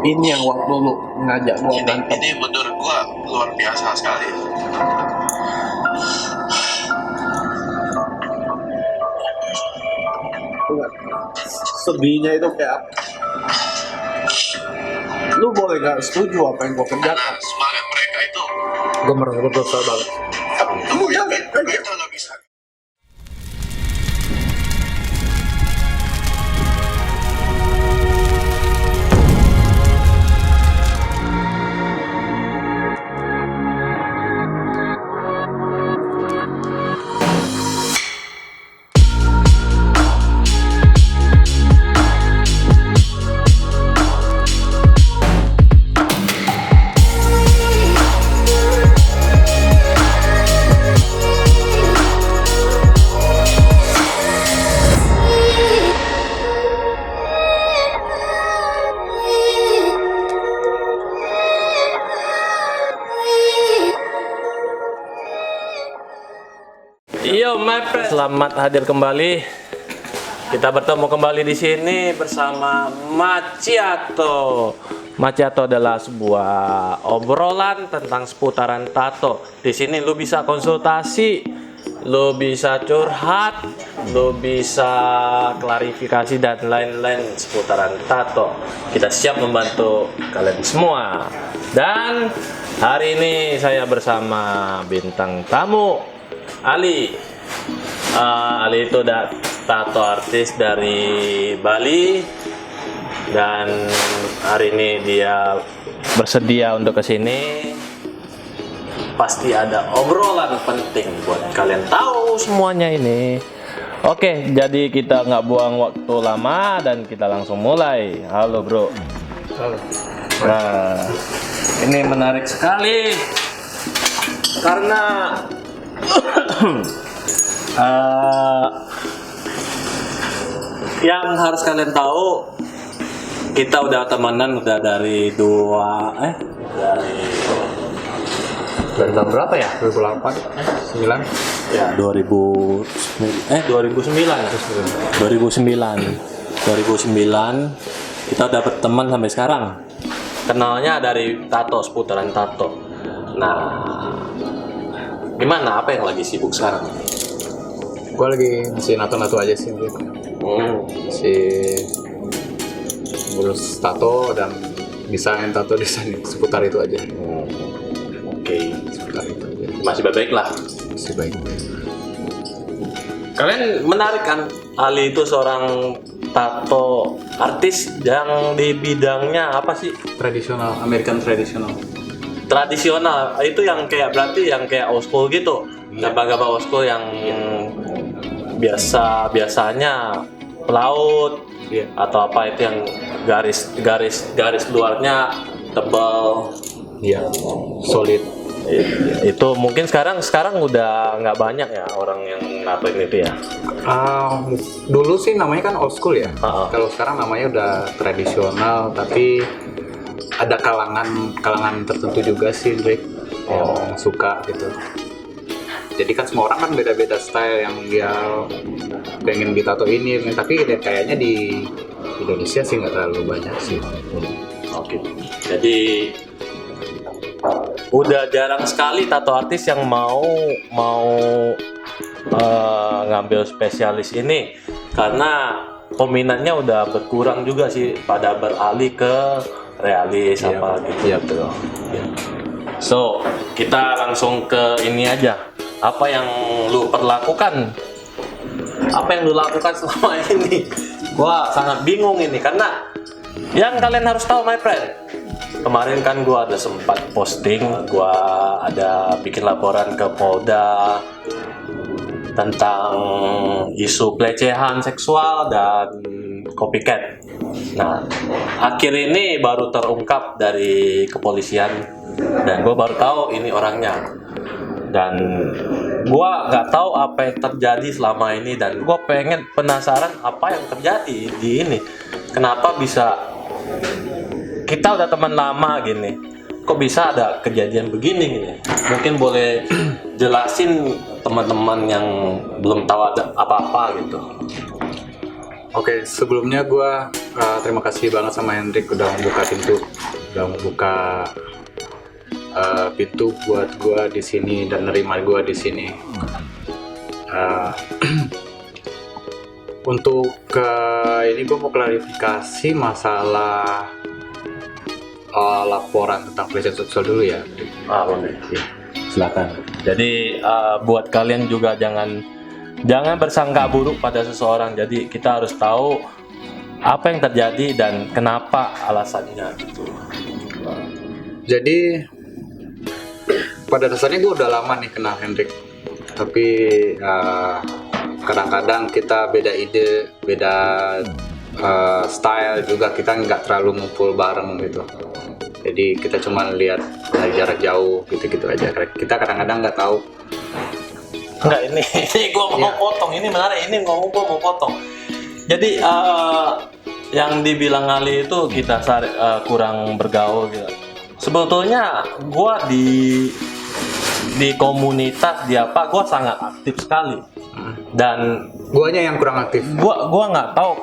Ini yang waktu lu ngajak gua berantem. Ini menurut gua luar biasa sekali. Sedihnya itu kayak apa? Lu boleh gak setuju apa yang gua kerjakan? Karena semangat mereka itu Gua merasa berdosa banget. lu yakin mereka nggak bisa. Yo, my friend. Selamat hadir kembali. Kita bertemu kembali di sini bersama Macchiato. Macchiato adalah sebuah obrolan tentang seputaran tato. Di sini lu bisa konsultasi, lu bisa curhat, lu bisa klarifikasi dan lain-lain seputaran tato. Kita siap membantu kalian semua. Dan hari ini saya bersama bintang tamu Ali. Ali itu tato artis dari Bali dan hari ini dia bersedia untuk kesini. Pasti ada obrolan penting buat kalian tahu semuanya ini. Oke, jadi kita nggak buang waktu lama dan kita langsung mulai. Halo bro. Halo. Nah, ini menarik sekali karena yang harus kalian tahu, kita udah temenan udah dari Dari tahun berapa ya? 2008? 9? ya 2009 kita udah berteman sampai sekarang. Kenalnya dari tato, seputaran tato. Nah, gimana? Apa yang lagi sibuk sekarang? Gua lagi si nato-nato aja sih. Si ngurus tato dan desain tato desain seputar itu aja. Oke. Seputar itu aja. Masih baik lah. Masih baik. Kalian menarik kan? Ali itu seorang tato artis yang di bidangnya apa sih? Tradisional, American tradisional. Tradisional. Itu yang kayak berarti yang kayak old school gitu. Gambar-gambar old school yang biasanya pelaut atau apa itu yang garis luarnya tebal. Iya. Solid. Itu mungkin sekarang udah nggak banyak ya orang yang ngapain itu ya. Dulu sih namanya kan old school ya. Uh-uh. Kalau sekarang namanya udah tradisional, tapi ada kalangan tertentu juga sih, Drake, yang suka gitu. Jadi kan semua orang kan beda-beda style yang dia pengen ditato ini, tapi kayaknya di Indonesia sih nggak terlalu banyak sih. Oke. Jadi udah jarang sekali tato artis yang mau ngambil spesialis ini karena peminatnya udah berkurang juga sih, pada beralih ke realis apa gitu. Iya betul. Ya. So, kita langsung ke ini aja. Apa yang lu perlakukan? Apa yang lu lakukan selama ini? Gua sangat bingung ini karena yang kalian harus tahu, my friend. Kemarin kan gua ada sempat posting, gua ada bikin laporan ke Polda tentang isu pelecehan seksual dan copycat. Nah, akhir ini baru terungkap dari kepolisian dan gue baru tahu ini orangnya. Dan gue nggak tahu apa yang terjadi selama ini dan gue penasaran apa yang terjadi di ini. Kenapa bisa kita udah teman lama gini, kok bisa ada kejadian begini gini? Mungkin boleh jelasin teman-teman yang belum tahu ada apa-apa gitu. Oke, sebelumnya gue terima kasih banget sama Hendrik udah membuka pintu, udah membuka pintu buat gue di sini dan nerima gue di sini. Untuk ini gue mau klarifikasi masalah laporan tentang pelecehan seksual dulu ya. Boleh. Silakan. Jadi buat kalian juga jangan bersangka buruk pada seseorang. Jadi kita harus tahu apa yang terjadi dan kenapa alasannya gitu. Jadi pada dasarnya gue udah lama nih kenal Hendrik, tapi kadang-kadang kita beda ide, beda style juga, kita nggak terlalu ngumpul bareng gitu. Jadi kita cuma lihat dari jarak jauh gitu-gitu aja. Kita kadang-kadang nggak tahu. Enggak, ini gue mau potong, ini menarik, ini gue mau potong. Jadi yang dibilang Ali itu kita kurang bergaul gitu. Sebetulnya gue di komunitas di apa, gue sangat aktif sekali. Dan guanya yang kurang aktif. Gua nggak tahu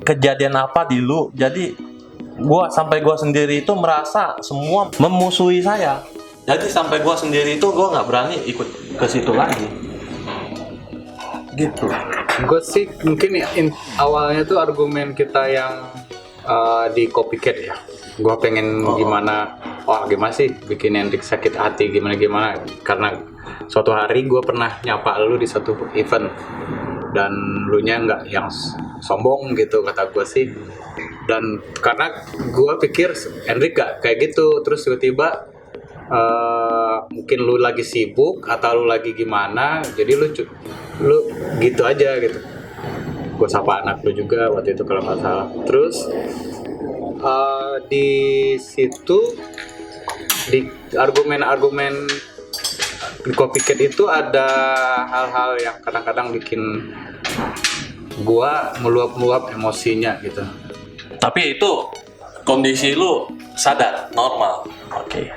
kejadian apa di lu. Jadi sampai gua sendiri itu merasa semua memusuhi saya. Jadi sampai gua sendiri itu gua nggak berani ikut ke situ lagi. Gitu. Gue sih mungkin awalnya tuh argumen kita yang di copycat ya. Gue pengen gimana sih bikin Hendrik sakit hati gimana. Karena suatu hari gue pernah nyapa lu di satu event dan lu nya nggak yang sombong gitu kata gue sih. Dan karena gue pikir Hendrik gak kayak gitu, terus tiba-tiba mungkin lu lagi sibuk atau lu lagi gimana, jadi lu gitu aja gitu. Gue sapa anak lu juga waktu itu kalau nggak salah. Terus di situ di argumen-argumen di copycat itu ada hal-hal yang kadang-kadang bikin gue meluap-meluap emosinya gitu. Tapi itu kondisi lu sadar, normal. Oke.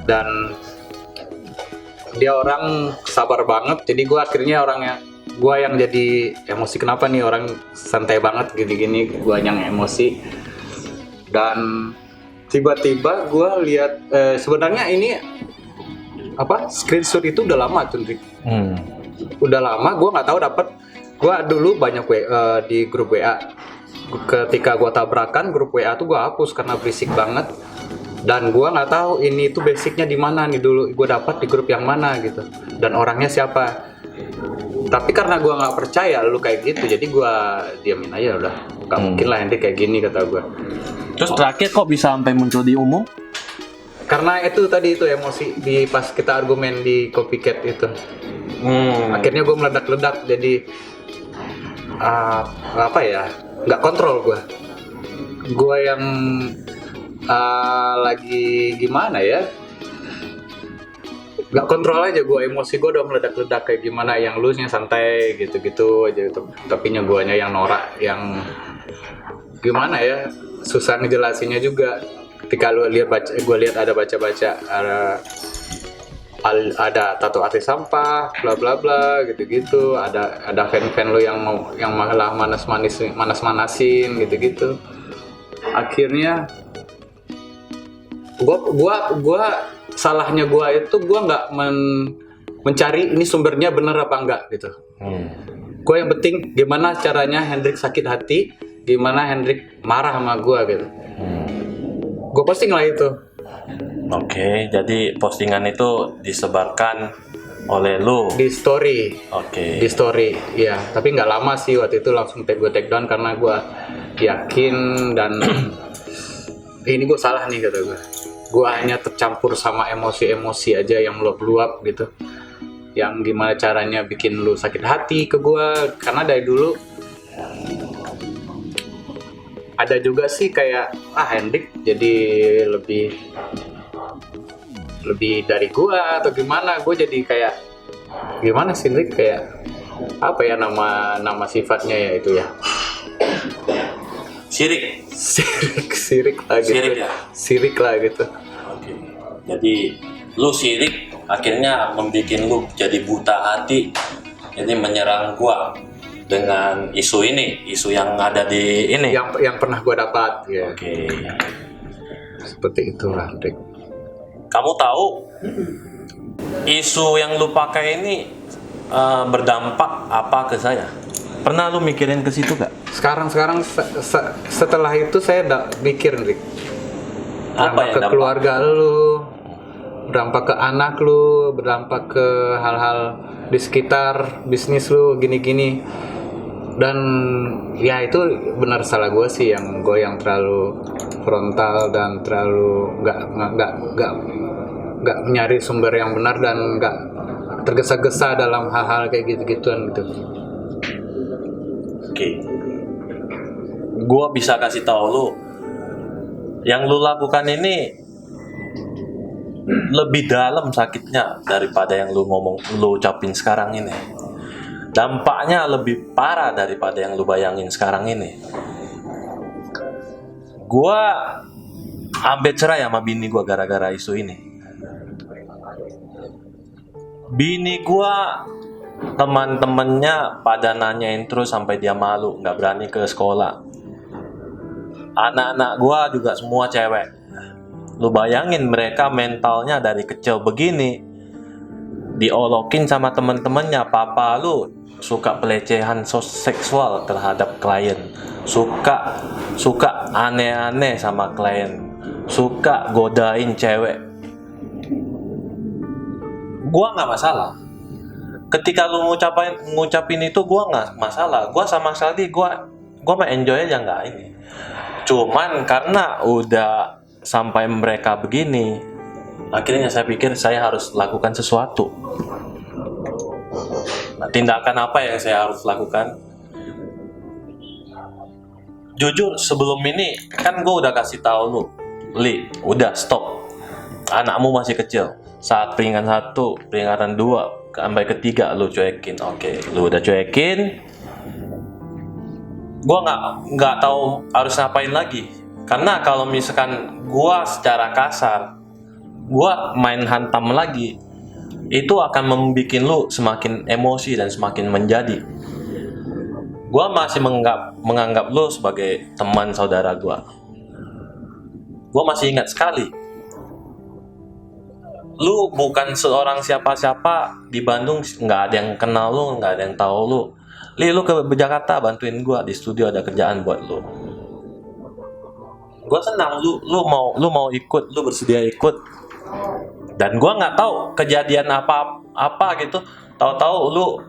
Dan dia orang sabar banget, jadi gue akhirnya gue yang jadi emosi. Kenapa nih orang santai banget gini-gini, gue yang emosi. Dan tiba-tiba gue lihat sebenarnya ini screenshot itu udah lama tuh, udah lama gue nggak tahu dapet. Gue dulu banyak di grup WA. Ketika gue tabrakan grup WA tuh gue hapus karena berisik banget. Dan gue nggak tahu ini tuh basicnya di mana nih, dulu gue dapat di grup yang mana gitu dan orangnya siapa. Tapi karena gue nggak percaya lu kayak gitu, jadi gue diamin aja udah. Gak mungkin lah Hendrik kayak gini kata gue. Terus terakhir kok bisa sampai muncul di umum? Karena itu tadi itu emosi di pas kita argumen di copycat itu. Akhirnya gue meledak-ledak, jadi nggak kontrol gue. Gue yang lagi gimana ya, nggak kontrol aja gue, emosi gue udah meledak-ledak kayak gimana, yang lu nya santai gitu-gitu aja gitu. Tapi guanya yang norak, yang gimana ya, susah ngejelasinnya juga. Ketika lu gue lihat ada baca-baca ada tato artis sampah bla bla bla gitu-gitu, ada fan lu yang malah manas-manasin gitu-gitu. Akhirnya gua salahnya gua itu gua nggak mencari ini sumbernya bener apa enggak gitu. Gua yang penting gimana caranya Hendrik sakit hati, gimana Hendrik marah sama gua gitu. Gua posting lah itu. Oke, jadi postingan itu disebarkan oleh lu di story. Oke. Di story, ya. Tapi nggak lama sih, waktu itu langsung gue take down karena gue yakin dan ini gue salah nih kata gue. Gue hanya tercampur sama emosi-emosi aja yang meluap-luap gitu. Yang gimana caranya bikin lu sakit hati ke gue, karena dari dulu ada juga sih kayak Hendrik jadi lebih dari gua atau gimana. Gue jadi kayak gimana sih Hendrik, kayak apa ya nama sifatnya ya itu ya, sirik lah gitu. Sirik lah gitu. Oke. Jadi lu sirik akhirnya membuat lu jadi buta hati, jadi menyerang gua. dengan isu ini, isu yang ada di ini. Yang pernah gue dapat ya. Oke. Seperti itulah, Rick. Kamu tahu isu yang lu pakai ini berdampak apa ke saya? Pernah lu mikirin ke situ gak? Sekarang setelah itu saya mikir, Rick. Apa yang ke keluarga lu, berdampak ke anak lu, berdampak ke hal-hal di sekitar bisnis lu gini-gini. Dan ya itu benar salah gue sih, yang terlalu frontal dan terlalu nggak mencari sumber yang benar dan nggak tergesa-gesa dalam hal-hal kayak gitu-gituan gitu. Oke. Gua bisa kasih tahu lu, yang lu lakukan ini lebih dalam sakitnya daripada yang lu ucapin sekarang ini. Dampaknya lebih parah daripada yang lu bayangin sekarang ini. Gua hampir cerai sama bini gua gara-gara isu ini. Bini gua, teman-temannya pada nanyain terus sampai dia malu, nggak berani ke sekolah. Anak-anak gua juga semua cewek. Lu bayangin mereka mentalnya dari kecil begini, diolokin sama teman-temannya, papa lu suka pelecehan seksual terhadap klien, suka aneh-aneh sama klien, suka godain cewek. Gua nggak masalah. Ketika lu ngucapin itu, gua nggak masalah. Gua sama sekali gua mah enjoy aja, nggak ini. Cuman karena udah sampai mereka begini, akhirnya saya pikir saya harus lakukan sesuatu. Nah, tindakan apa yang saya harus lakukan? Jujur, sebelum ini kan gue udah kasih tahu lu, Li, udah stop. Anakmu masih kecil. Saat peringatan 1, peringatan 2, sampai ketiga lu cuekin. Oke, lu udah cuekin. Gue nggak tahu harus ngapain lagi. Karena kalau misalkan gue secara kasar, gue main hantam lagi, itu akan membuat lu semakin emosi dan semakin menjadi. Gue masih menganggap lu sebagai teman saudara gue. Gue masih ingat sekali, lu bukan seorang siapa-siapa di Bandung, nggak ada yang kenal lu, nggak ada yang tahu lu. Li, lu ke Jakarta bantuin gue di studio, ada kerjaan buat lu. Gue senang lu mau ikut, lu bersedia ikut. Dan gue nggak tahu kejadian apa gitu. Tahu-tahu lu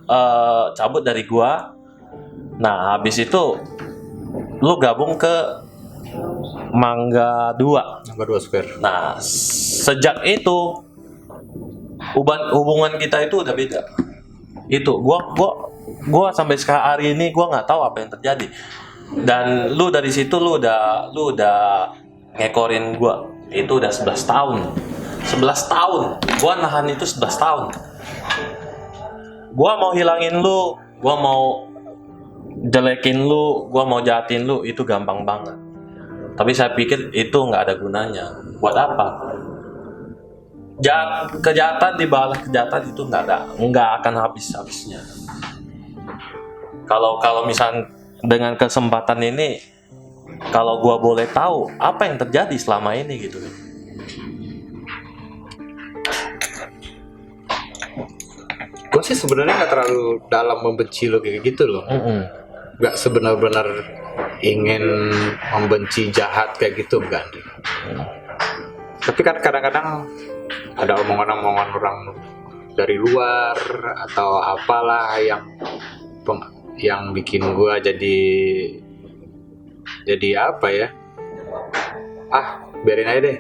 cabut dari gue. Nah, habis itu lu gabung ke Mangga 2. Mangga 2 Square. Nah, sejak itu hubungan kita itu udah beda. Itu gua sampai sekarang hari ini gua nggak tahu apa yang terjadi. Dan lu dari situ lu udah ngekorin gua. Itu udah 11 tahun. 11 tahun. Gua nahan itu 11 tahun. Gua mau hilangin lu, gua mau jelekin lu, gua mau jahatin lu, itu gampang banget. Tapi saya pikir itu nggak ada gunanya. Buat apa? Kejahatan dibalas kejahatan itu nggak akan habisnya. Kalau misalnya dengan kesempatan ini, kalau gua boleh tahu apa yang terjadi selama ini gitu. Gue sih sebenarnya nggak terlalu dalam membenci lo kayak gitu loh. Nggak sebenar-benar ingin membenci jahat kayak gitu, enggak. Tapi kan kadang-kadang ada omongan-omongan orang dari luar atau apalah yang bikin gua jadi apa ya, biarin aja deh,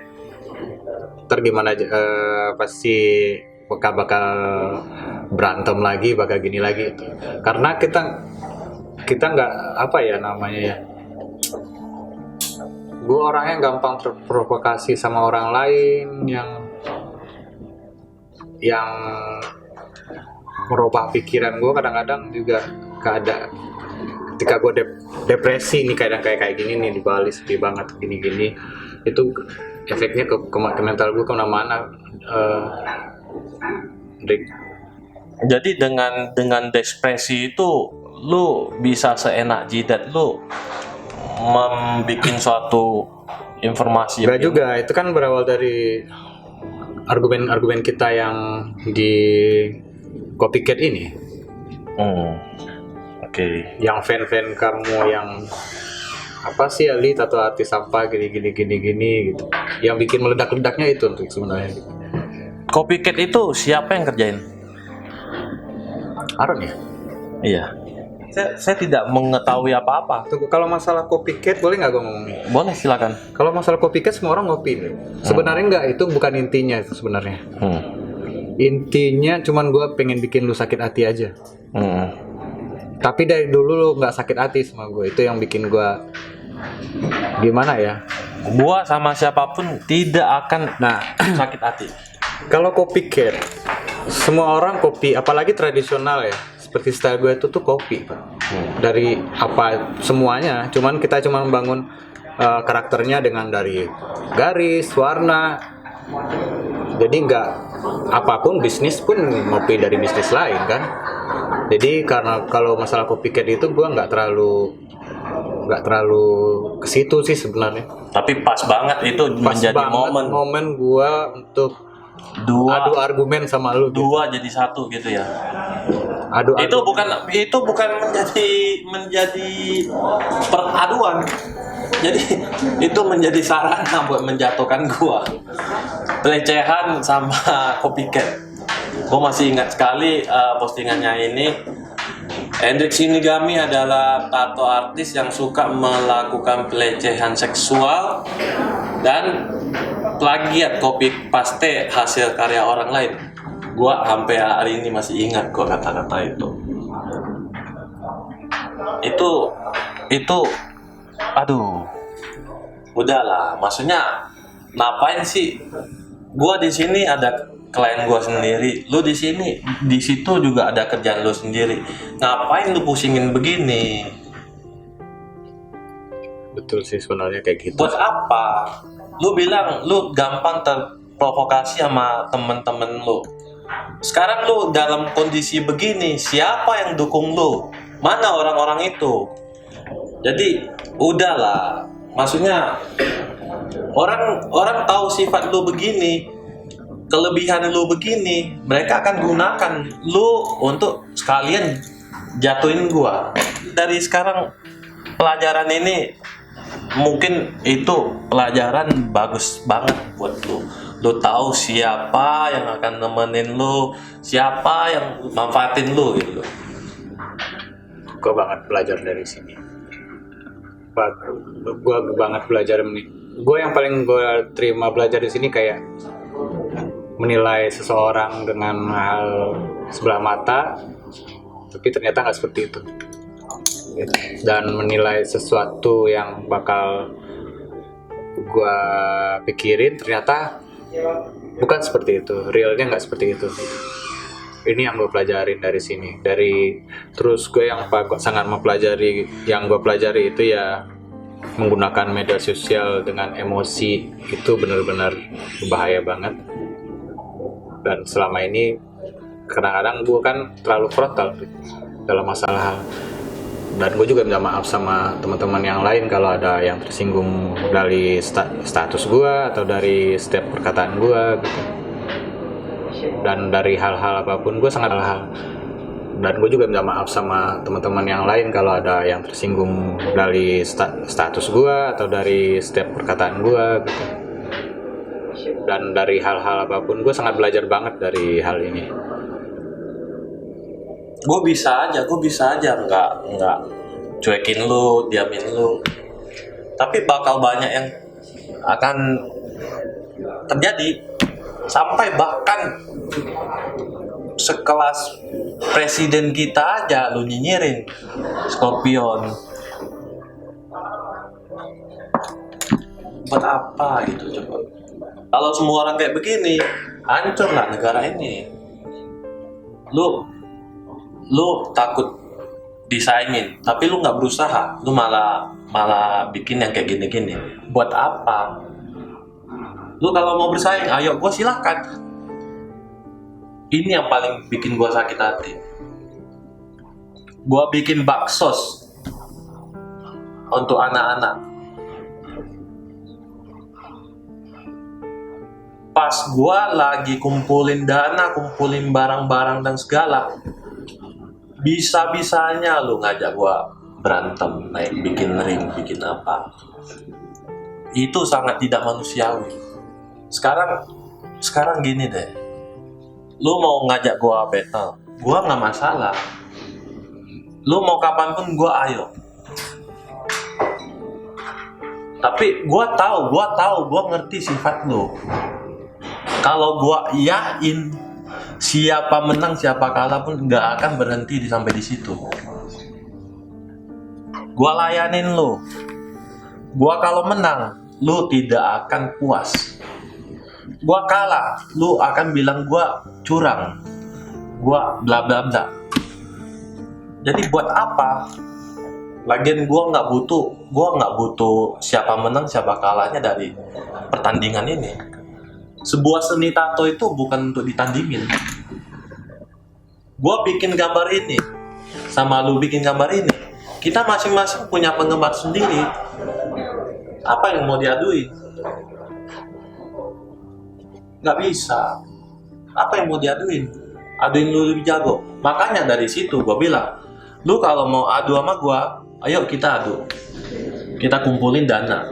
ntar gimana aja, pasti bakal berantem lagi, bakal gini lagi, karena kita nggak apa ya namanya ya, gue orangnya gampang terprovokasi sama orang lain yang merubah pikiran gue. Kadang-kadang juga ketika gue depresi nih, kadang kayak gini nih, di Bali sedih banget gini-gini, itu efeknya ke mental gue kemana-mana. Jadi dengan depresi itu lu bisa seenak jidat lu membikin suatu informasi Enggak juga, itu kan berawal dari argumen-argumen kita yang di copycat ini. Oke. Yang fan-fan kamu yang apa sih Ali tato artis sampah gini gitu. Yang bikin meledak-ledaknya itu untuk sebenarnya. Copycat itu siapa yang kerjain? Aron ya? Iya. Saya tidak mengetahui apa-apa. Tunggu, kalau masalah copycat boleh nggak gue ngomongin? Boleh, silakan. Kalau masalah copycat semua orang ngopi. Sebenarnya nggak, itu bukan intinya itu sebenarnya. Intinya cuman gue pengen bikin lu sakit hati aja. Tapi dari dulu lu nggak sakit hati sama gue, itu yang bikin gue gimana ya? Gua sama siapapun tidak akan sakit hati. Kalau copycat, semua orang copy, apalagi tradisional ya. Seperti style gue itu tuh copy, Pak. Dari apa semuanya, kita cuma membangun karakternya dengan dari garis, warna. Jadi nggak apapun bisnis pun ngopi dari bisnis lain kan. Jadi karena kalau masalah copycat itu gue nggak terlalu ke situ sih sebenarnya. Tapi pas banget itu Pas menjadi banget momen gue untuk adu argumen sama lu. Dua jadi satu gitu ya. Itu bukan menjadi peraduan. Jadi itu menjadi sarana buat menjatuhkan gua. Pelecehan sama copycat. Gua masih ingat sekali postingannya ini. Hendrik Shinigami adalah tato artis yang suka melakukan pelecehan seksual dan plagiat copy paste hasil karya orang lain. Gua sampai hari ini masih ingat gua kata-kata itu. Itu aduh. Udahlah, maksudnya ngapain sih? Gua di sini ada klien gua sendiri, lu di sini, di situ juga ada kerjaan lu sendiri. Ngapain lu pusingin begini? betul sih sebenarnya kayak gitu. Buat apa? Lu bilang lu gampang terprovokasi sama temen-temen lu. Sekarang lu dalam kondisi begini, siapa yang dukung lu? Mana orang-orang itu? Jadi udahlah, maksudnya orang tahu sifat lu begini, kelebihan lu begini, mereka akan gunakan lu untuk sekalian jatuhin gua. Dari sekarang pelajaran ini mungkin itu pelajaran bagus banget buat lu. Lu tahu siapa yang akan nemenin lu, siapa yang manfaatin lu gitu. Gue banget belajar dari sini. Gue banget belajar nih. Gue yang paling gue terima belajar di sini kayak menilai seseorang dengan hal sebelah mata, tapi ternyata nggak seperti itu. Dan menilai sesuatu yang bakal gue pikirin ternyata bukan seperti itu, realnya nggak seperti itu. Ini yang gue pelajarin dari sini. Terus gue yang sangat mempelajari, yang gue pelajari itu ya menggunakan media sosial dengan emosi itu benar-benar bahaya banget. Dan selama ini kadang-kadang gue kan terlalu frontal dalam masalah hal. Dan gue juga minta maaf sama teman-teman yang lain kalau ada yang tersinggung dari status gue atau dari setiap perkataan gue gitu. Dan dari hal-hal apapun gue sangat hal. Dan gue juga minta maaf sama teman-teman yang lain kalau ada yang tersinggung dari status gue atau dari setiap perkataan gue gitu. Dan dari hal-hal apapun gue sangat belajar banget dari hal ini. Gue bisa aja nggak cuekin lu, diamin lu, tapi bakal banyak yang akan terjadi sampai bahkan sekelas presiden kita aja lu nyinyirin Scorpion. Buat apa gitu coba? Kalau semua orang kayak begini, hancur lah negara ini. Lu takut disaingin, tapi lu nggak berusaha, lu malah bikin yang kayak gini-gini. Buat apa? Lu kalau mau bersaing, ayo gue silakan. Ini yang paling bikin gue sakit hati. Gua bikin baksos untuk anak-anak. Pas gua lagi kumpulin dana, kumpulin barang-barang dan segala, bisa-bisanya lu ngajak gua berantem, naik bikin ring, bikin apa. Itu sangat tidak manusiawi. Sekarang gini deh. Lu mau ngajak gua battle, gua nggak masalah. Lu mau kapanpun gua ayo. Tapi gua ngerti sifat lu. Kalau gua iyain, siapa menang siapa kalah pun nggak akan berhenti sampai di situ. Gua layanin lu. Gua kalau menang, lu tidak akan puas. Gua kalah, lu akan bilang gua curang. Gua bla bla bla. Jadi buat apa? Lagian gua nggak butuh siapa menang siapa kalahnya dari pertandingan ini. Sebuah seni tato itu bukan untuk ditandingin. Gua bikin gambar ini sama lu bikin gambar ini, kita masing-masing punya penggemar sendiri. Apa yang mau diaduin? Nggak bisa. Apa yang mau diaduin? Aduin lu lebih jago. Makanya dari situ gua bilang, lu kalau mau adu sama gua, ayo kita adu. Kita kumpulin dana.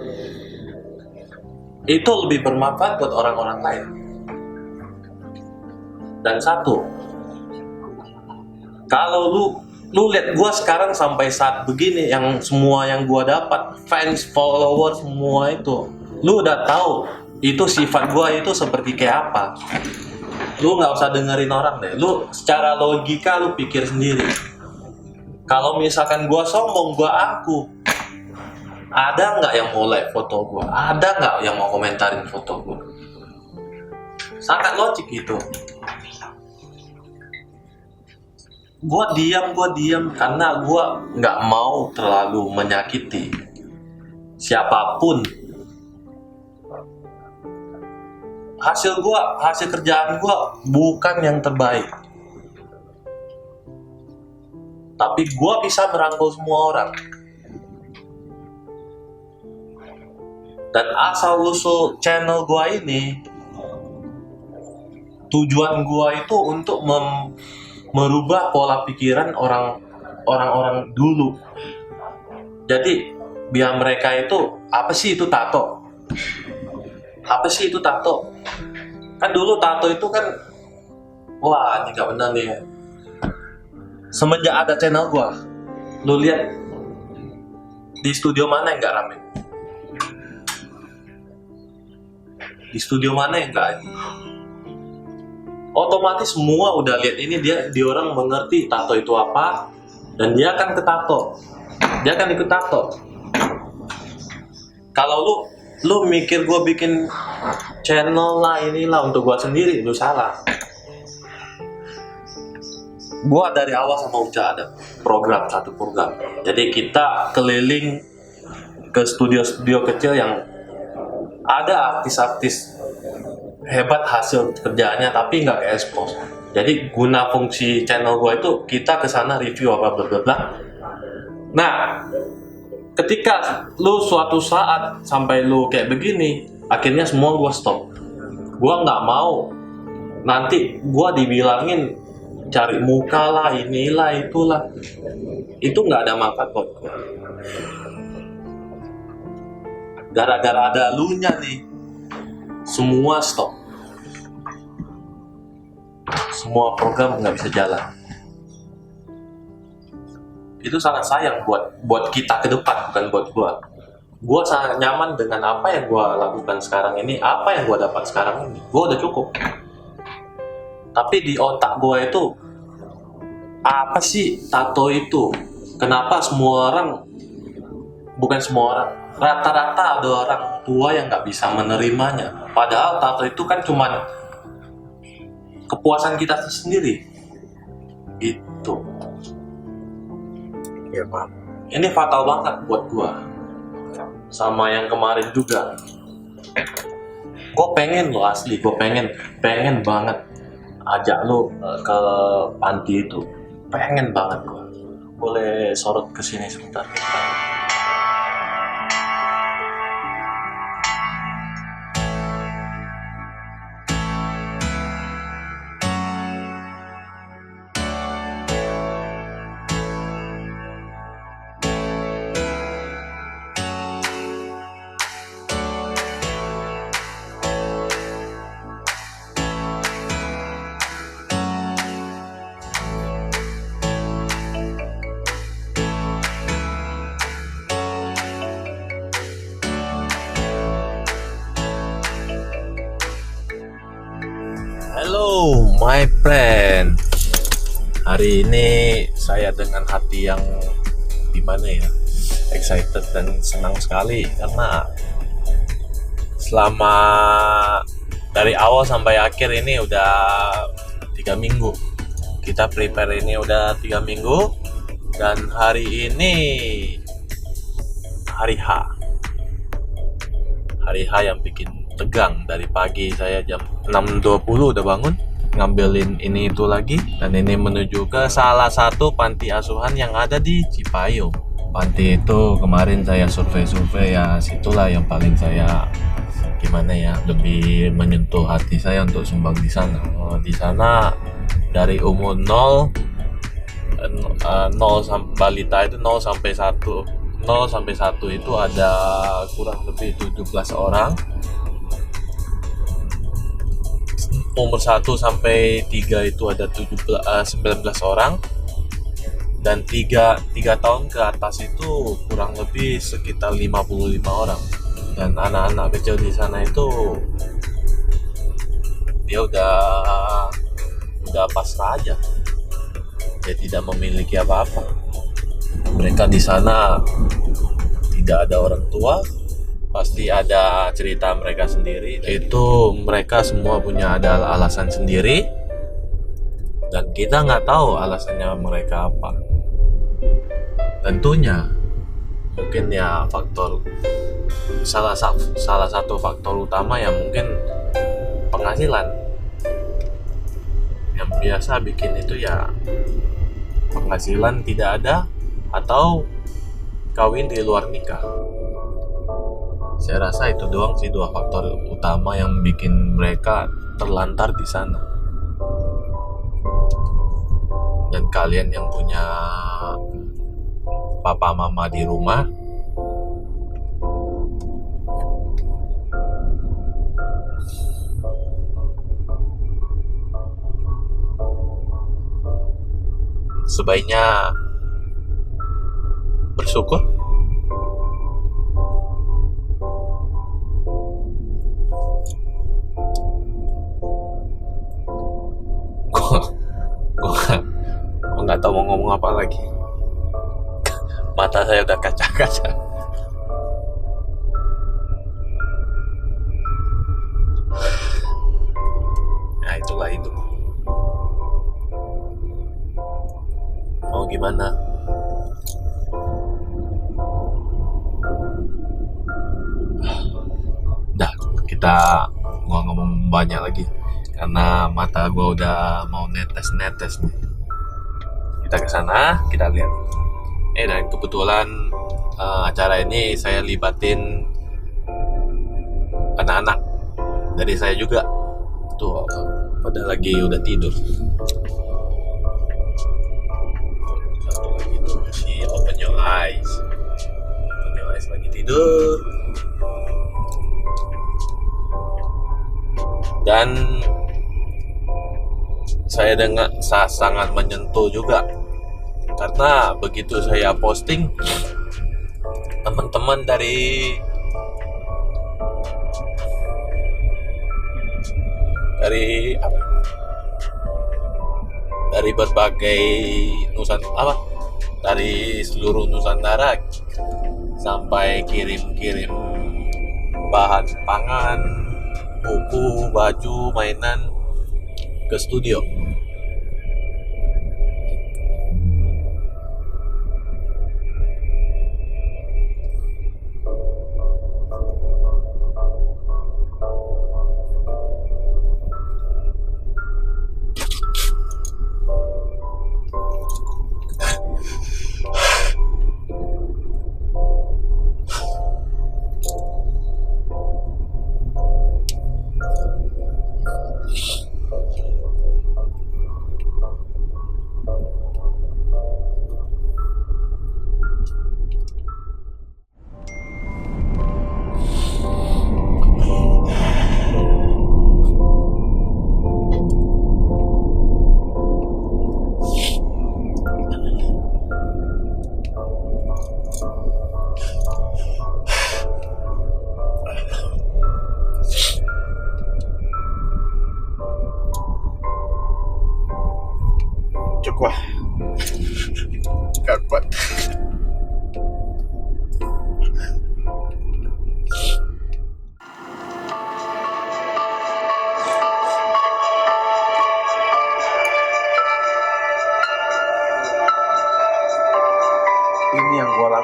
Itu lebih bermanfaat buat orang-orang lain. Dan satu, kalau lu lihat gua sekarang sampai saat begini, yang semua yang gua dapat, fans, follower, semua itu, lu udah tahu itu sifat gua itu seperti kayak apa. Lu nggak usah dengerin orang deh. Lu secara logika lu pikir sendiri. Kalau misalkan gua sombong, gua aku, ada nggak yang mau like foto gua? Ada nggak yang mau komentarin foto gua? Sangat logik itu. Gua diam karena gua nggak mau terlalu menyakiti siapapun. Hasil kerjaan gua bukan yang terbaik, tapi gua bisa merangkul semua orang. Dan asal usul channel gua ini, tujuan gua itu untuk merubah pola pikiran orang-orang dulu. Jadi biar mereka itu, apa sih itu tato? Apa sih itu tato? Kan dulu tato itu kan, wah ini gak benar nih. Semenjak ada channel gua, lu lihat di studio mana yang gak rame? Di studio mana yang gak? Otomatis semua udah lihat ini, dia orang mengerti tato itu apa, dan dia akan ke tato. Dia akan ikut tato. Kalau lu mikir gue bikin channel lah inilah untuk gue sendiri, lu salah. Gue dari awal sama Uca ada satu program. Jadi kita keliling ke studio-studio kecil yang ada artis-artis hebat hasil kerjaannya tapi nggak ke-expose. Jadi guna fungsi channel gue itu kita kesana review apa bla bla bla. Nah, ketika lu suatu saat sampai lu kayak begini, akhirnya semua gue stop. Gue nggak mau nanti gue dibilangin cari muka lah, inilah itulah. Itu nggak ada manfaat buat gue. Gara-gara ada lu nya nih, semua stop. Semua program nggak bisa jalan. Itu sangat sayang buat kita ke depan, bukan buat gua. Gua sangat nyaman dengan apa yang gua lakukan sekarang ini, apa yang gua dapat sekarang ini. Gua udah cukup. Tapi di otak gua itu, apa sih tato itu? Kenapa semua orang, bukan semua orang, rata-rata ada orang tua yang nggak bisa menerimanya. Padahal tato itu kan cuman kepuasan kita sendiri. Itu. Ya Pak. Ini fatal banget buat gua. Sama yang kemarin juga. Gue pengen lo asli, gue pengen banget ajak lo ke panti itu. Pengen banget gua. Boleh sorot ke sini sebentar. Hello my friend. Hari ini saya dengan hati yang gimana ya, excited dan senang sekali karena selama dari awal sampai akhir ini udah 3 minggu. Kita prepare ini udah 3 minggu dan hari ini hari H. Hari H yang bikin tegang. Dari pagi saya jam 6.20 udah bangun ngambilin ini itu lagi, dan ini menuju ke salah satu panti asuhan yang ada di Cipayung. Panti itu kemarin saya survei ya, situlah yang paling saya gimana ya, lebih menyentuh hati saya untuk sumbang di sana. Di sana dari umur 0 balita itu 0 sampai 1 itu ada kurang lebih 17 orang. Umur 1 sampai 3 itu ada 19 orang. Dan 3 tahun ke atas itu kurang lebih sekitar 55 orang. Dan anak-anak kecil di sana itu dia udah pasrah aja. Dia tidak memiliki apa-apa. Mereka di sana tidak ada orang tua, pasti ada cerita mereka sendiri. Itu mereka semua punya ada alasan sendiri, dan kita nggak tahu alasannya mereka apa. Tentunya mungkin ya salah satu faktor utama yang mungkin penghasilan. Yang biasa bikin itu ya penghasilan tidak ada atau kawin di luar nikah. Saya rasa itu doang sih 2 faktor utama yang bikin mereka terlantar di sana. Dan kalian yang punya papa mama di rumah, sebaiknya bersyukur. Gue nggak tahu mau ngomong apa lagi. Mata saya udah kaca-kaca. Nah, itulah hidup. Mau gimana? Dah, gua ngomong banyak lagi karena mata gua udah mau netes nih. Kita ke sana, kita lihat. Dan kebetulan acara ini saya libatin anak-anak dari saya juga. Tuh, pada lagi udah tidur. Satu lagi tuh si open your eyes lagi tidur. Dan saya sangat menyentuh juga karena begitu saya posting, teman-teman dari berbagai dari seluruh Nusantara sampai kirim bahan pangan, buku, baju, mainan ke studio.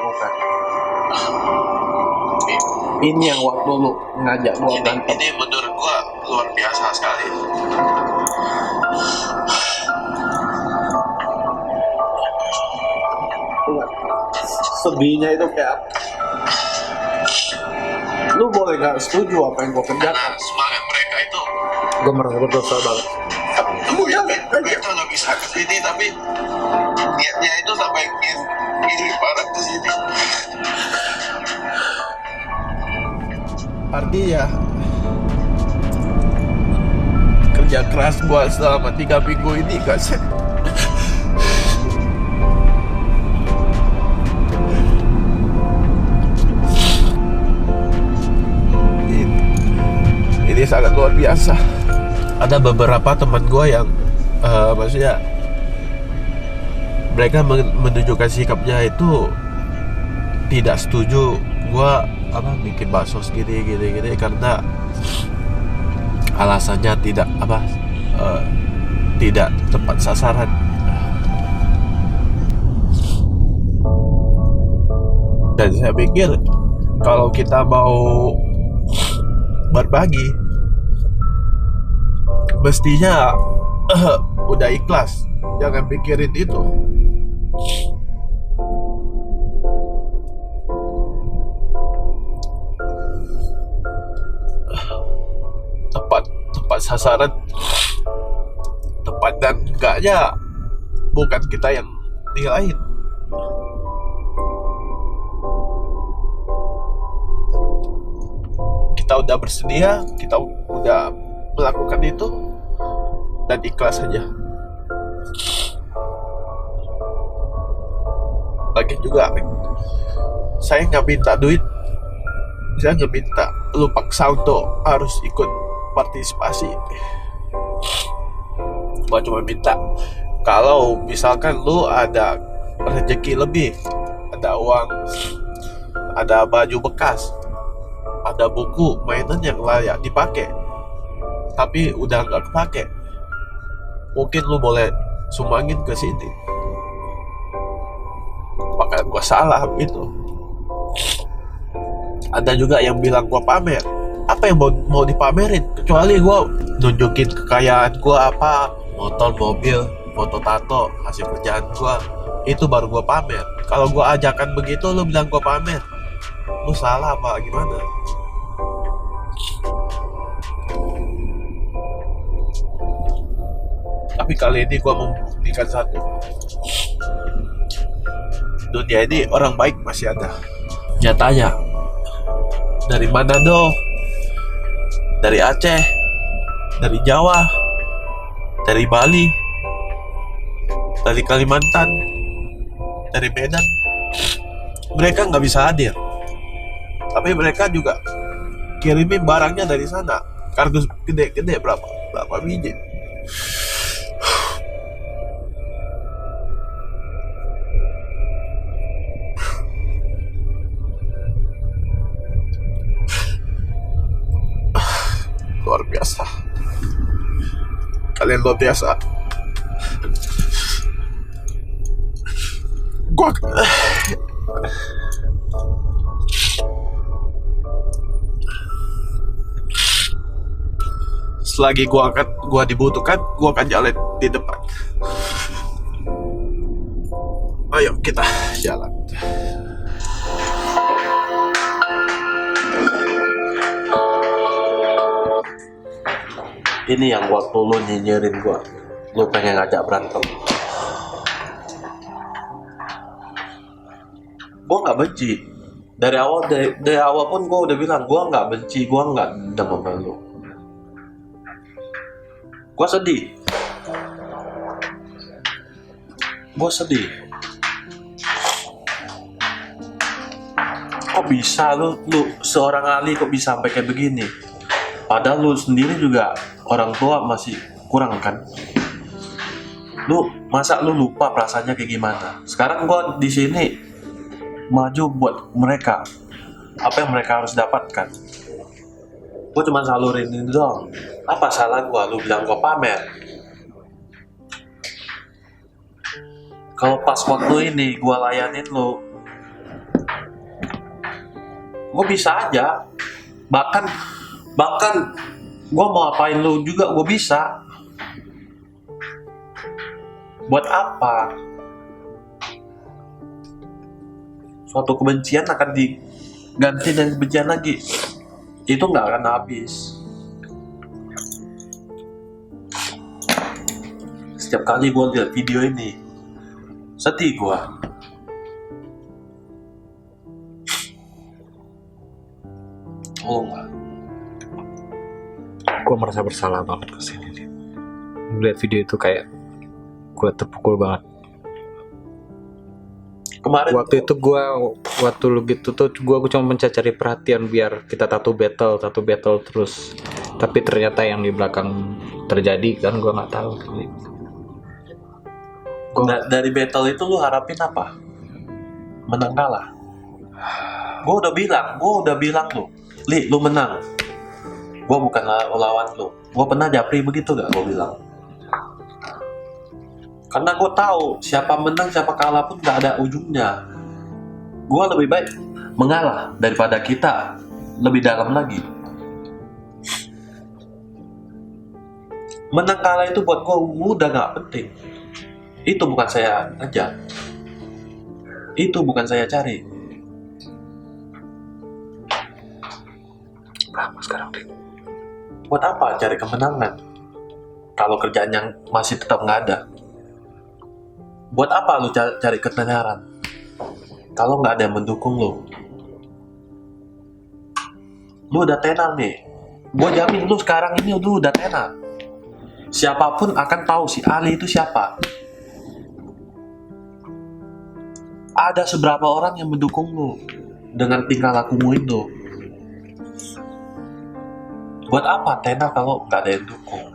lakukan. Ini yang waktu lu ngajak gua berantem. Ini menurut gua luar biasa sekali. Sedihnya itu kayak lu boleh nggak setuju apa yang gua kerjakan. Karena semangat mereka itu, Gua merasa berdosa banget. kamu yakin mereka nggak bisa ke sini, tapi niatnya itu sampai kirim barang ke sini. Artinya kerja keras gua selama 3 minggu ini gak ini sangat luar biasa. Ada beberapa teman gua yang maksudnya mereka menunjukkan sikapnya itu tidak setuju gua bikin bakso gini karena alasannya tidak tepat sasaran. Dan saya pikir kalau kita mau berbagi mestinya udah ikhlas, jangan pikirin itu. Tepat sasaran, tepat dan enggaknya bukan kita yang nilaiin. Kita udah bersedia, kita udah melakukan itu dan ikhlas saja. Lagi juga saya nggak minta duit, saya nggak minta lu paksa untuk harus ikut partisipasi. Gua cuma minta kalau misalkan lu ada rezeki lebih, ada uang, ada baju bekas, ada buku mainan yang layak dipakai tapi udah nggak kepake, mungkin lu boleh sumbangin ke sini. Apakah gua salah itu? Ada juga yang bilang gua pamer. Apa yang mau dipamerin? Kecuali gua nunjukin kekayaan gua apa, motor, mobil, foto tato, hasil kerjaan gua, itu baru gua pamer. Kalau gua ajakan begitu lu bilang gua pamer, lu salah apa gimana? Tapi kali ini gua membuktikan satu, dunia ini orang baik masih ada. Nyatanya dari Manado, dari Aceh, dari Jawa, dari Bali, dari Kalimantan, dari Medan, mereka nggak bisa hadir, tapi mereka juga kirimin barangnya dari sana, kardus gede-gede berapa biji. Luar biasa, kalian luar biasa. Gua selagi gua dibutuhkan, gua akan jalan di depan. Ayo kita jalan. Ini yang waktu lu nyinyirin gua, lu pengen ngajak berantem. Gua nggak benci. Dari awal pun gua udah bilang gua nggak benci, gua nggak dendam sama lu. Gua sedih. Kok bisa lu seorang Ali kok bisa sampai kayak begini? Padahal lu sendiri juga orang tua masih kurang kan? Masa lu lupa perasaannya kayak gimana? Sekarang gua di sini maju buat mereka. Apa yang mereka harus dapatkan? Gua cuma salurin ini doang. Apa salah gua? Lu bilang gua pamer. Kalau pas waktu ini gua layanin lu, gue bisa aja. Bahkan gue mau apain lu juga gue bisa. Buat apa? Suatu kebencian akan diganti dengan kebencian lagi. Itu nggak akan habis. Setiap kali gue lihat video ini, sedih gue. Tolonglah. Gue merasa bersalah banget kesini nih. Melihat video itu kayak gue terpukul banget. Kemarin Waktu itu waktu lu gitu tuh gue cuma mencari perhatian biar kita tato battle terus. Tapi ternyata yang di belakang terjadi kan gue nggak tahu. dari battle itu lu harapin apa? Menang kalah. Gue udah bilang lu, Li, lu menang. Gue bukan lawan lu. Gue pernah japri begitu gak? Gue bilang. Karena gue tahu siapa menang siapa kalah pun gak ada ujungnya. Gue lebih baik mengalah daripada kita lebih dalam lagi. Menang kalah itu buat gue udah gak penting. Itu bukan saya aja. Itu bukan saya cari. Lama sekarang deh. Buat apa cari kemenangan kalau kerjaan yang masih tetap nggak ada? Buat apa lu cari ketenaran kalau nggak ada yang mendukung lu? Lu udah tenar nih. Gue jamin lu sekarang ini lu udah tenar. Siapapun akan tahu si Ali itu siapa. Ada seberapa orang yang mendukung lu dengan tingkah lakumu itu. Buat apa tenar kalau nggak ada yang dukung?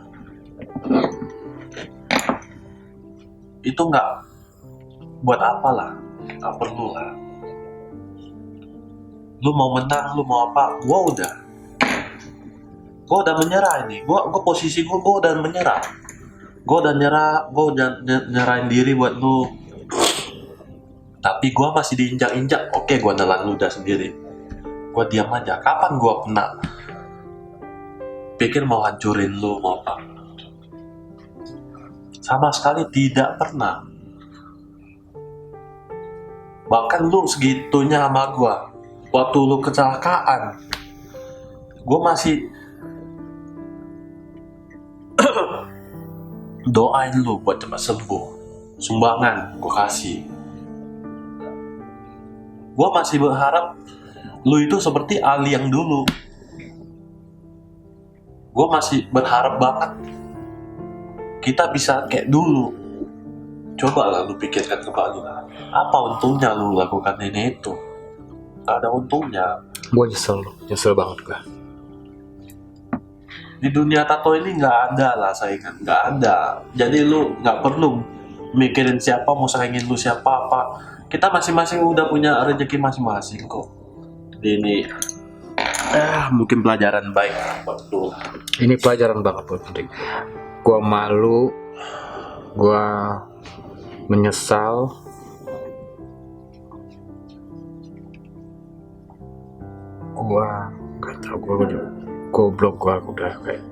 Itu nggak buat apalah, nggak perlu lah. Lu mau menang, lu mau apa? Gue udah menyerah ini. Gue posisi gue udah menyerah. Gue udah nyerahin diri buat lu. Tapi gue masih diinjak-injak. Oke, gue nelan ludah sendiri. Gue diam aja. Kapan gue pernah pikir mau hancurin lu, mau apa? Sama sekali tidak pernah. Bahkan lu segitunya sama gua. Waktu lu kecelakaan, gua masih doain lu buat cepat sembuh. Sumbangan gua kasih. Gua masih berharap lu itu seperti Ali yang dulu. Gue masih berharap banget kita bisa kayak dulu. Coba lah lu pikirkan kembali lah. Apa untungnya lu lakukan ini itu? Gak ada untungnya. Gue nyesel banget gue. Di dunia tato ini gak ada lah saingan, gak ada. Jadi lu gak perlu mikirin siapa mau saingin lu siapa apa. Kita masing-masing udah punya rezeki masing-masing kok. Ini mungkin pelajaran baik buat lu. Ini pelajaran banget buat Hendrik. Gue malu, gue menyesal, gue gak tau, gue udah goblok, gue udah kayak.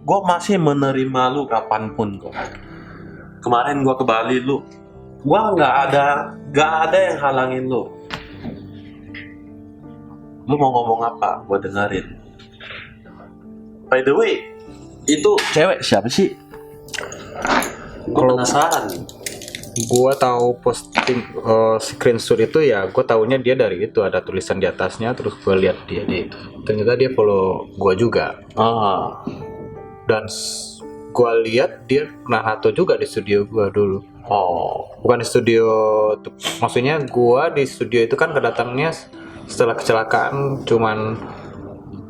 Gue masih menerima lu kapanpun kok. Kemarin gue ke Bali lu, gue gak ada yang halangin lu. Lu mau ngomong apa? Gue dengerin. By the way, itu cewek siapa sih? Gue penasaran. Gue tahu posting screenshot itu ya, gue taunya dia dari itu, ada tulisan di atasnya, terus gue lihat dia di itu. Ternyata dia follow gue juga. Dan gue lihat dia pernah nato juga di studio gue dulu. Bukan di studio, maksudnya gue di studio itu kan kedatangnya setelah kecelakaan, cuman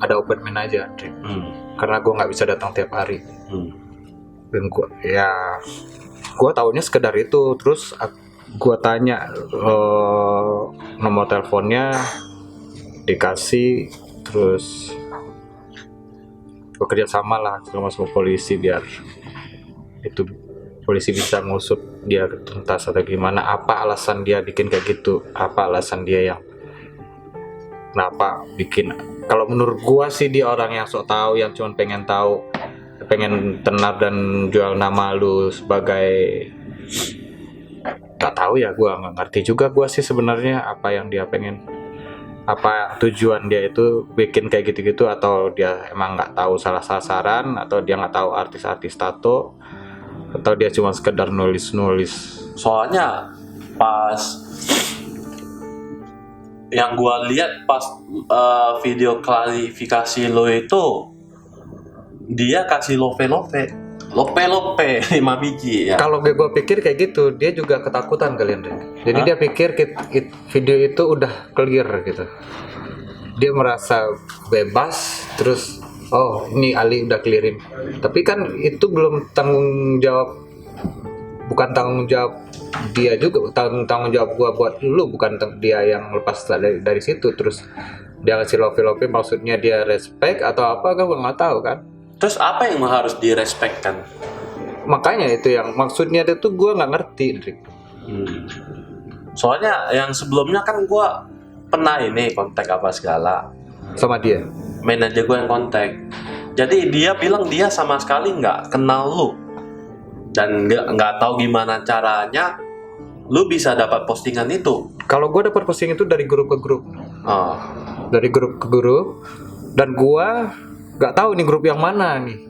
ada open aja, karena gue nggak bisa datang tiap hari. Dan gue taunya sekedar itu. Terus gue tanya nomor teleponnya, dikasih, terus bekerja sama lah sama polisi biar itu polisi bisa ngusut dia tuntas atau gimana, apa alasan dia bikin kayak gitu, apa alasan dia yang kenapa bikin. Kalau menurut gua sih dia orang yang sok tahu, yang cuma pengen tahu, pengen tenar dan jual nama lu sebagai, nggak tahu ya, gua nggak ngerti juga gua sih sebenarnya apa yang dia pengen, apa tujuan dia itu bikin kayak gitu-gitu, atau dia emang nggak tahu salah sasaran, atau dia nggak tahu artis-artis tato, atau dia cuma sekedar nulis-nulis. Soalnya pas yang gua lihat pas video klarifikasi lo itu, dia kasih lope 5 biji ya. Kalau gue pikir kayak gitu, dia juga ketakutan kalian. Jadi dia pikir video itu udah clear gitu. Dia merasa bebas, terus oh ini Ali udah clearin. Tapi kan itu belum tanggung jawab, bukan tanggung jawab dia juga, tanggung jawab gua buat lu, bukan dia yang lepas dari situ. Terus dia ngasih lope maksudnya dia respect atau apa, gua nggak tahu kan. Terus apa yang harus direspekkan? Makanya itu yang maksudnya itu gue nggak ngerti, Drik. Soalnya yang sebelumnya kan gue pernah ini kontak apa segala Sama dia. manajer gue yang kontak. Jadi dia bilang dia sama sekali nggak kenal lu dan nggak tahu gimana caranya lu bisa dapat postingan itu. Kalau gue dapat posting itu dari grup ke grup, Oh. dari grup ke grup, dan gue nggak tahu nih grup yang mana nih.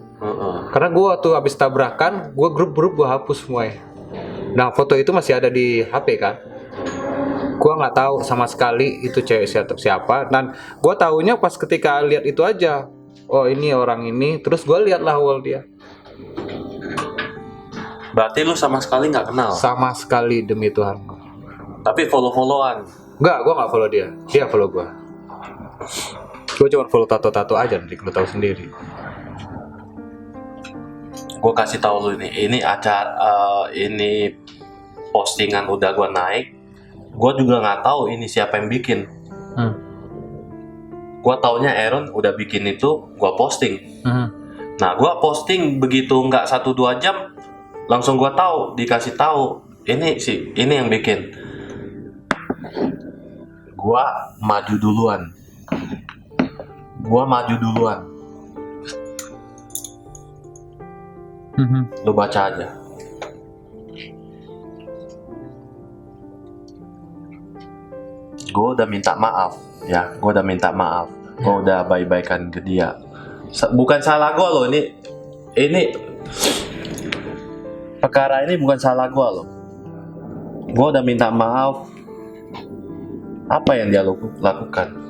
Karena gue waktu habis tabrakan, gue grup-grup gue hapus semuanya. Nah foto itu masih ada di HP kan. Gue nggak tahu sama sekali itu cewek siapa. Dan gue taunya pas ketika lihat itu aja. Oh ini orang ini. Terus gue liatlah wall dia. Berarti lu sama sekali nggak kenal. Sama sekali demi Tuhan. Tapi follow-followan. Enggak, gue nggak follow dia. Dia follow gue. Gue cuma follow tato-tato aja, nanti lu tahu sendiri. Gue kasih tahu lu ini acara ini postingan udah gue naik. Gue juga nggak tahu ini siapa yang bikin. Gue taunya Aaron udah bikin itu, gue posting. Nah gue posting begitu nggak 1-2 jam, langsung gue tahu, dikasih tahu ini yang bikin. Gue maju duluan. Lu baca aja. Gue udah minta maaf ya, gue udah baik-baikan ke dia. Bukan salah gue loh, ini perkara ini bukan salah gue loh. Gue udah minta maaf. Apa yang dia lakukan?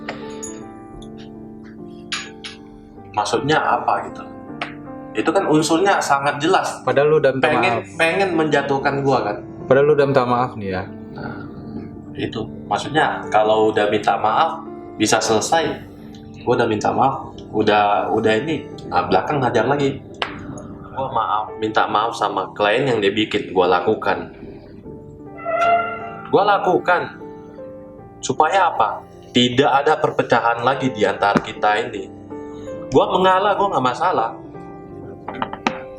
Maksudnya apa gitu? Itu kan unsurnya sangat jelas. Padahal lu udah minta maaf. Pengen menjatuhkan gua kan. Padahal lu udah minta maaf nih ya. Itu maksudnya kalau udah minta maaf bisa selesai. Gua udah minta maaf, udah ini. Nah, belakang hajar lagi. Gua minta maaf sama klien yang dia bikin. Gua lakukan supaya apa? Tidak ada perpecahan lagi di antara kita ini. Gua mengalah, gua nggak masalah.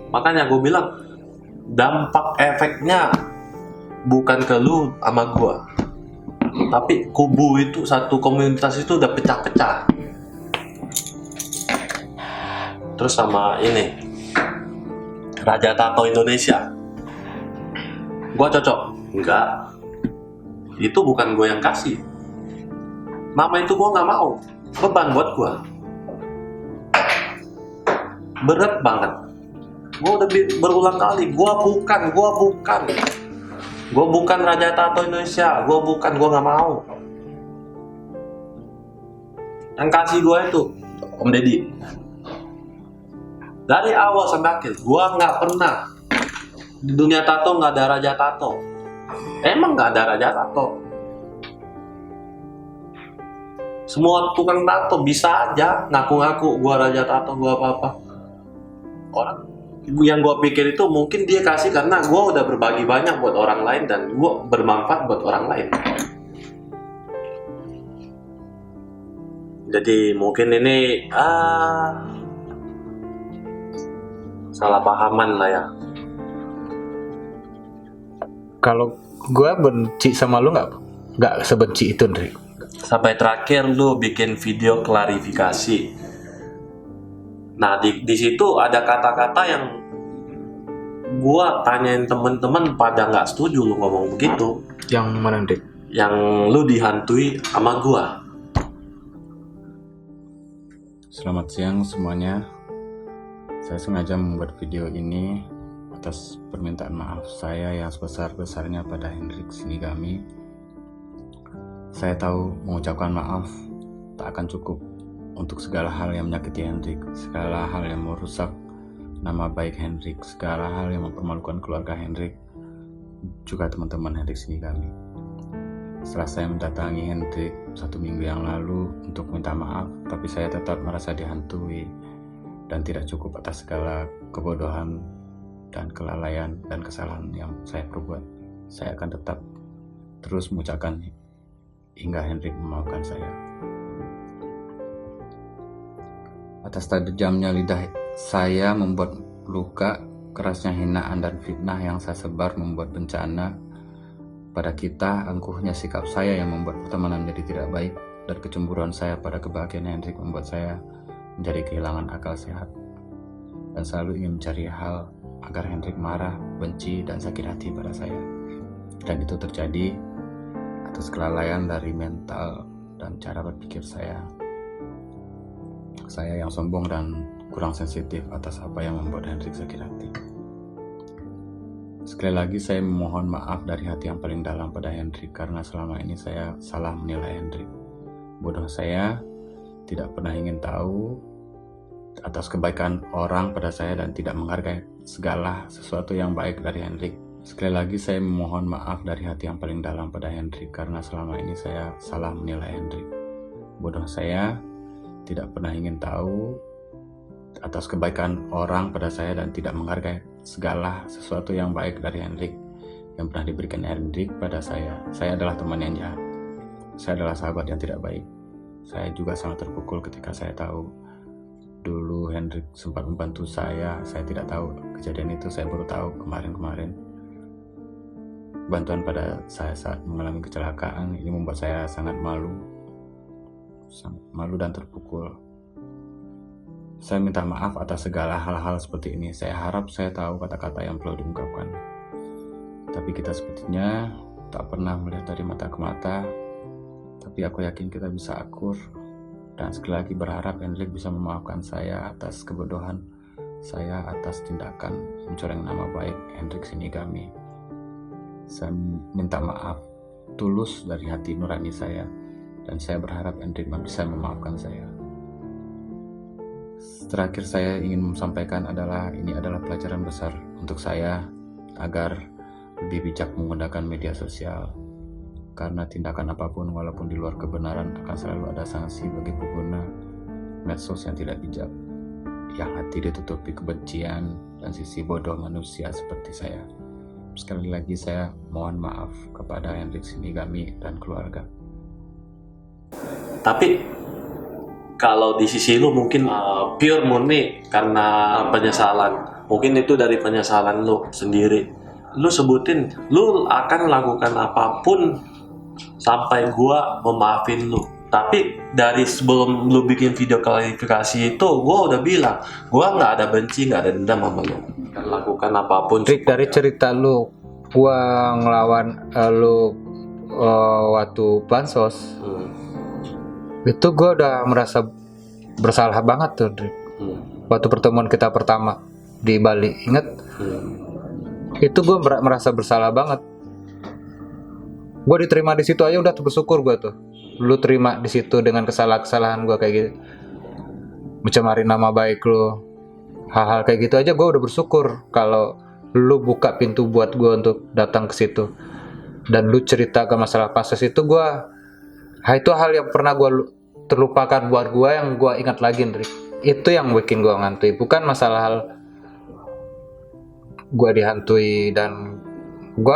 Makanya gue bilang dampak efeknya bukan ke lu sama gue, tapi kubu itu, satu komunitas itu udah pecah-pecah. Terus sama ini Raja Tato Indonesia, gue cocok? Enggak, itu bukan gue yang kasih. Nama itu gue nggak mau, beban buat gue, berat banget. Gue udah berulang kali, gue bukan Raja Tato Indonesia, gue nggak mau. Yang kasih gue itu Om Deddy. Dari awal sampai akhir, gue nggak pernah di dunia tato nggak ada Raja Tato. Emang nggak ada Raja Tato. Semua tukang tato bisa aja ngaku-ngaku gue Raja Tato, gue apa-apa. Orang yang gue pikir itu mungkin dia kasih karena gue udah berbagi banyak buat orang lain dan gue bermanfaat buat orang lain. Jadi mungkin ini salah pahaman lah ya. Kalau gue benci sama lu nggak sebenci itu, Ndri. Sampai terakhir lu bikin video klarifikasi. Nah, di situ ada kata-kata yang gua tanyain temen-temen pada nggak setuju lu ngomong begitu. Yang mana, Ndri? Yang lu dihantui sama gua. Selamat siang semuanya. Saya sengaja membuat video ini atas permintaan maaf saya yang sebesar-besarnya pada Hendrik Shinigami. Saya tahu mengucapkan maaf tak akan cukup untuk segala hal yang menyakiti Hendrik, segala hal yang merusak nama baik Hendrik, segala hal yang mempermalukan keluarga Hendrik, juga teman-teman Hendrik Shinigami. Setelah saya mendatangi Hendrik 1 minggu yang lalu untuk minta maaf, tapi saya tetap merasa dihantui dan tidak cukup atas segala kebodohan dan kelalaian dan kesalahan yang saya perbuat. Saya akan tetap terus mengucapkan hingga Hendrik memaafkan saya. Atas tajamnya lidah saya membuat luka, kerasnya hinaan dan fitnah yang saya sebar membuat bencana pada kita, angkuhnya sikap saya yang membuat pertemanan menjadi tidak baik, dan kecemburuan saya pada kebahagiaan Hendrik membuat saya menjadi kehilangan akal sehat dan selalu ingin mencari hal agar Hendrik marah, benci, dan sakit hati pada saya. Dan itu terjadi atas kelalaian dari mental dan cara berpikir saya. Saya yang sombong dan kurang sensitif atas apa yang membuat Hendrik sakit hati. Sekali lagi saya memohon maaf dari hati yang paling dalam pada Hendrik karena selama ini saya salah menilai Hendrik. Bodoh saya, tidak pernah ingin tahu atas kebaikan orang pada saya dan tidak menghargai segala sesuatu yang baik dari Hendrik. Sekali lagi saya memohon maaf dari hati yang paling dalam pada Hendrik karena selama ini saya salah menilai Hendrik. Bodoh saya, tidak pernah ingin tahu atas kebaikan orang pada saya dan tidak menghargai segala sesuatu yang baik dari Hendrik yang pernah diberikan Hendrik pada saya. Saya adalah teman yang jahat. Saya adalah sahabat yang tidak baik. Saya juga sangat terpukul ketika saya tahu dulu Hendrik sempat membantu saya tidak tahu kejadian itu, saya baru tahu kemarin-kemarin. Bantuan pada saya saat mengalami kecelakaan ini membuat saya sangat malu dan terpukul. Saya minta maaf atas segala hal-hal seperti ini. Saya harap saya tahu kata-kata yang perlu diungkapkan. Tapi kita sepertinya tak pernah melihat dari mata ke mata. Tapi aku yakin kita bisa akur. Dan sekali lagi berharap Hendrik bisa memaafkan saya atas kebodohan saya atas tindakan mencoreng nama baik Hendrik Shinigami. Saya minta maaf tulus dari hati nurani saya dan saya berharap Hendrik bisa memaafkan saya. Terakhir saya ingin sampaikan ini adalah pelajaran besar untuk saya agar lebih bijak menggunakan media sosial. Karena tindakan apapun walaupun di luar kebenaran akan selalu ada sanksi bagi pengguna medsos yang tidak bijak, yang hati ditutupi kebencian dan sisi bodoh manusia seperti saya. Sekali lagi saya mohon maaf kepada Hendrik Shinigami dan keluarga. Tapi kalau di sisi lu mungkin pure murni karena penyesalan, mungkin itu dari penyesalan lu sendiri. Lu sebutin lu akan lakukan apapun sampai gua memaafin lu. Tapi dari sebelum lu bikin video klarifikasi itu, gua udah bilang gua nggak ada benci, nggak ada dendam sama lu. Dan lakukan apapun. Trik dari cerita lu, gua ngelawan lu waktu bansos, itu gua udah merasa bersalah banget tuh, Drik. Waktu pertemuan kita pertama di Bali, inget? Itu gua merasa bersalah banget. Gue diterima di situ aja udah bersyukur gue tuh. Lu terima di situ dengan kesalahan gue kayak gitu, mencemarin nama baik lu, hal-hal kayak gitu aja gue udah bersyukur. Kalau lu buka pintu buat gue untuk datang ke situ dan lu cerita ke masalah pasos itu, itu hal yang pernah gue terlupakan buat gue, yang gue ingat lagi, Ndrik. Itu yang bikin gue ngantui, bukan masalah hal gue dihantui. Dan gue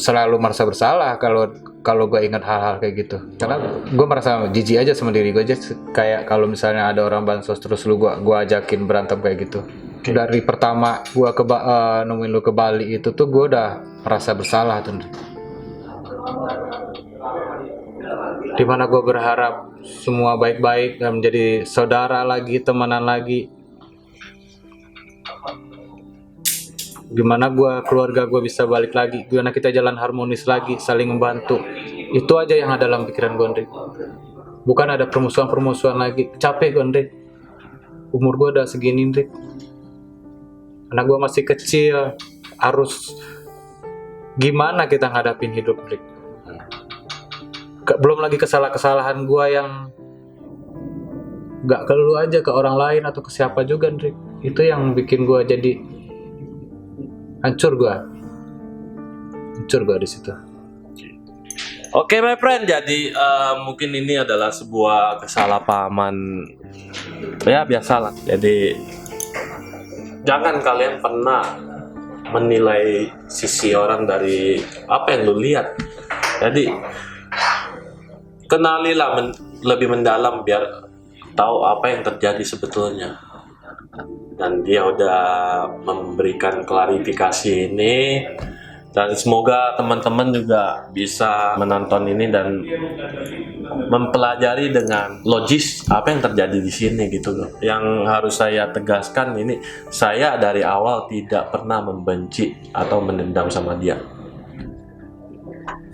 selalu merasa bersalah kalau gue ingat hal-hal kayak gitu, karena gue merasa jijik aja sama diri gue aja. Kayak kalau misalnya ada orang bansos terus gue ajakin berantem kayak gitu, Dari pertama gua nemuin lu ke Bali itu tuh gua udah merasa bersalah tuh, Ndri. Dimana gua berharap semua baik-baik dan menjadi saudara lagi, temenan lagi. Gimana keluarga gua bisa balik lagi, gimana kita jalan harmonis lagi, saling membantu. Itu aja yang ada dalam pikiran gua, Ndri. Bukan ada permusuhan lagi. Capek gua, Ndri. Umur gua udah segini, Ndri. Anak gua masih kecil, harus gimana kita ngadapin hidup, Ndri. Belum lagi kesalahan gua yang gak ke lu aja, ke orang lain atau ke siapa juga, Ndri. Itu yang bikin gua jadi hancur gua di situ. Oke, my friend, jadi mungkin ini adalah sebuah kesalahpahaman, ya biasalah. Jadi jangan kalian pernah menilai sisi orang dari apa yang lu lihat. Jadi kenalilah lebih mendalam biar tahu apa yang terjadi sebetulnya. Dan dia udah memberikan klarifikasi ini, dan semoga teman-teman juga bisa menonton ini dan mempelajari dengan logis apa yang terjadi di sini gitu loh. Yang harus saya tegaskan ini, saya dari awal tidak pernah membenci atau menendam sama dia.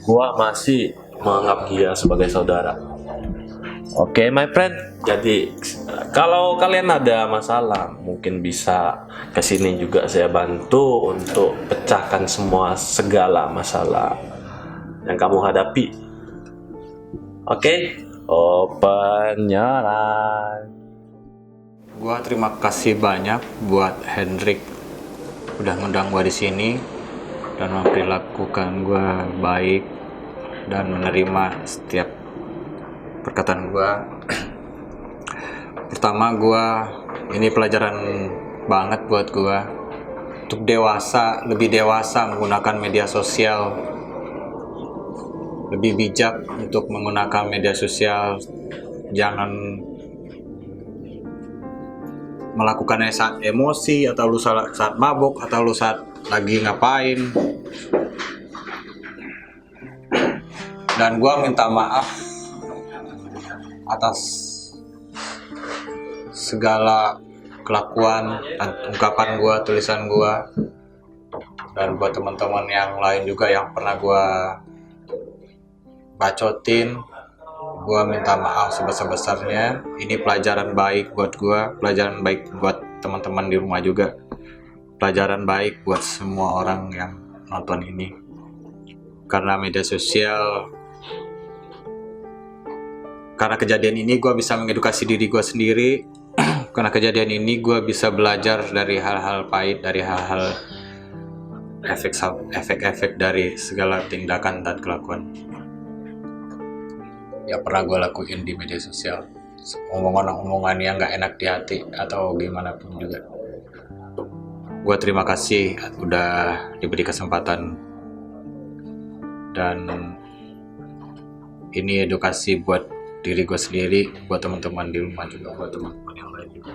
Gua masih menganggap dia sebagai saudara. Oke, my friend. Jadi kalau kalian ada masalah, mungkin bisa kesini juga saya bantu untuk pecahkan segala masalah yang kamu hadapi. Oke, open your eyes. Gua terima kasih banyak buat Hendrik udah ngundang gua di sini dan memperlakukan gua baik dan menerima setiap perkataan gua. Pertama, ini pelajaran banget buat gua untuk lebih dewasa menggunakan media sosial, lebih bijak untuk menggunakan media sosial. Jangan melakukannya saat emosi, atau lu saat mabuk, atau lu saat lagi ngapain. Dan gua minta maaf atas segala kelakuan dan ungkapan gua, tulisan gua, dan buat teman-teman yang lain juga yang pernah gua bacotin, gua minta maaf sebesar-besarnya. Ini pelajaran baik buat gua, pelajaran baik buat teman-teman di rumah juga, pelajaran baik buat semua orang yang nonton ini. Karena media sosial, karena kejadian ini gue bisa mengedukasi diri gue sendiri. Karena kejadian ini gue bisa belajar dari hal-hal pahit, dari hal-hal efek-efek dari segala tindakan dan kelakuan yang pernah gue lakuin di media sosial. Omongan-omongan yang gak enak di hati atau gimana pun juga. Gue terima kasih udah diberi kesempatan, dan ini edukasi buat diri gue sendiri, buat teman-teman di rumah juga, buat teman-teman yang lain juga.